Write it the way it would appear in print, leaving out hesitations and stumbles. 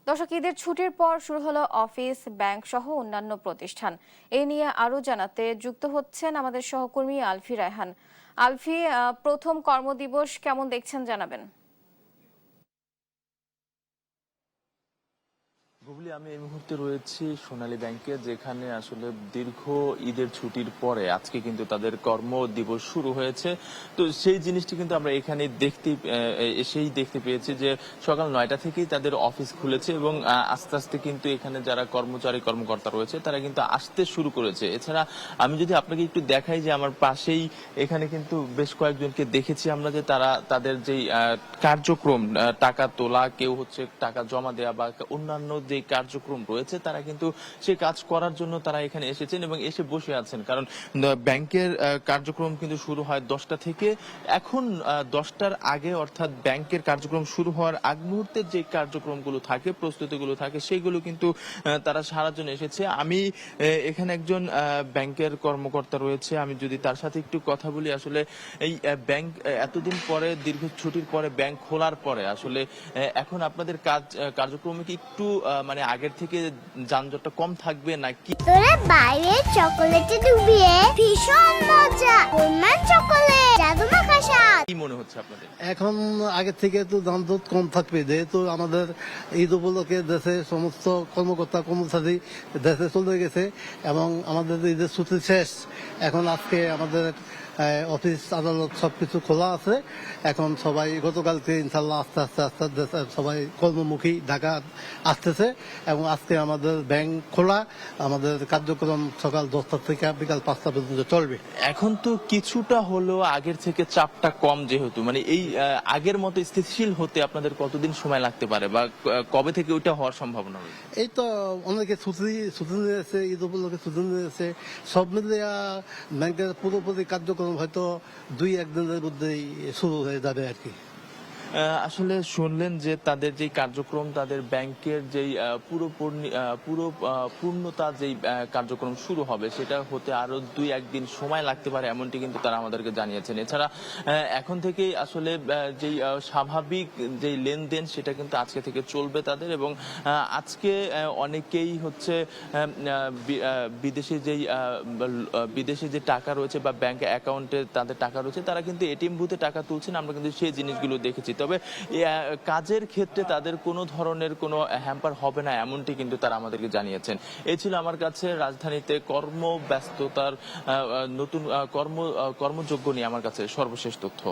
দর্শক, ঈদের ছুটির পর শুরু হলো অফিস, ব্যাংক সহ অন্যান্য প্রতিষ্ঠান। এই নিয়ে আরো জানাতে যুক্ত হচ্ছেন আমাদের সহকর্মী আলফি রায়হান। আলফি, প্রথম কর্মদিবস কেমন দেখছেন জানাবেন। বুবলি, আমি এই মুহূর্তে রয়েছি সোনালী ব্যাংকে, যেখানে আসলে দীর্ঘ ঈদের ছুটির পরে আজকে কিন্তু তাদের কর্মদিবস শুরু হয়েছে। তো সেই জিনিসটি কিন্তু আমরা এখানে এসেই দেখতে পেয়েছি যে সকাল 9টা থেকেই তাদের অফিস খুলেছে এবং আস্তে আস্তে কিন্তু এখানে যারা কর্মকর্তা রয়েছে তারা কিন্তু আসতে শুরু করেছে। এছাড়া আমি যদি আপনাকে একটু দেখাই যে আমার পাশেই এখানে কিন্তু বেশ কয়েকজনকে দেখেছি আমরা, যে তারা তাদের যেই কার্যক্রম, টাকা তোলা, কেউ হচ্ছে টাকা জমা দেওয়া বা অন্যান্য যে কার্যক্রম রয়েছে, তারা কিন্তু সেই কাজ করার জন্য তারা এখানে এসেছেন এবং এসে বসে আছেন। কারণ ব্যাংকের কার্যক্রম কিন্তু শুরু হয় 10টা থেকে। এখন 10টার আগে, অর্থাৎ ব্যাংকের কার্যক্রম শুরু হওয়ার আগ মুহূর্তের যে কার্যক্রমগুলো থাকে, প্রস্তুতিগুলো থাকে, সেগুলো কিন্তু তারা সারার জন্য এসেছে। আমি এখানে একজন ব্যাংকের কর্মকর্তা রয়েছে, আমি যদি তার সাথে একটু কথা বলি। আসলে এই ব্যাংক এতদিন পরে, দীর্ঘ ছুটির পরে ব্যাংক খোলার পরে আসলে এখন আপনাদের কার্যক্রমে কি একটু মানে আগের থেকে যানজটটা কম থাকবে নাকি? তোরে বাইরে চকোলেটে ডুবিয়ে ভীষণ মজা, গোলমাল চকোলেট, জাদু মাখা স্বাদ। কি মনে হচ্ছে আপনাদের? এখন আগের থেকে তো যানজট কম থাকবে, যেহেতু আমাদের ঈদ উপলক্ষে দেশে সমস্ত কর্মকর্তা কর্মচারী দেশে চলে গেছে এবং আমাদের ঈদের ছুটি শেষ। এখন আজকে আমাদের অফিস আদালত সবকিছু খোলা আছে। এখন সবাই গতকালকে ইনশাল্লাহ আস্তে আস্তে আস্তে সবাই কর্মমুখী ঢাকা আসতেছে এবং আজকে আমাদের ব্যাংক খোলা। আমাদের কার্যক্রম সকাল 10টা থেকে বিকাল 5টা পর্যন্ত চলবে। এখন তো কিছুটা হলো আগের থেকে চাপটা কম, যেহেতু মানে এই আগের মতো স্থিতিশীল হতে আপনাদের কতদিন সময় লাগতে পারে বা কবে থেকে ওইটা হওয়ার সম্ভাবনা রয়েছে? এই তো অনেকে ছুটি নিয়েছে, ঈদ উপলক্ষে ছুটি নিয়েছে। সব মিলিয়ে ব্যাংকের পুরোপুরি কার্যক্রম হয়তো 2-1 দিনের মধ্যেই শুরু হয়ে যাবে আর কি। আসলে শুনলেন যে তাদের যে কার্যক্রম, তাদের ব্যাংকের যেই পূর্ণতা যেই কার্যক্রম শুরু হবে, সেটা হতে আরো 2-1 দিন সময় লাগতে পারে, এমনটি কিন্তু তারা আমাদেরকে জানিয়েছেন। এছাড়া এখন থেকেই আসলে যেই স্বাভাবিক যেই লেনদেন, সেটা কিন্তু আজকে থেকে চলবে তাদের। এবং আজকে অনেকেই হচ্ছে বিদেশে যে টাকা রয়েছে বা ব্যাংক অ্যাকাউন্টে তাদের টাকা রয়েছে, তারা কিন্তু এটিএম বুথে টাকা তুলছেন। আমরা কিন্তু সেই জিনিসগুলো দেখেছি। তবে কাজের ক্ষেত্রে তাদের কোনো ধরনের কোনো হ্যাম্পার হবে না, এমনটি কিন্তু তারা আমাদেরকে জানিয়েছেন। এই ছিল আমার কাছে রাজধানীতে কর্মব্যস্ততার নতুন কর্মযোগ্য নিয়ে আমার কাছে সর্বশেষ তথ্য।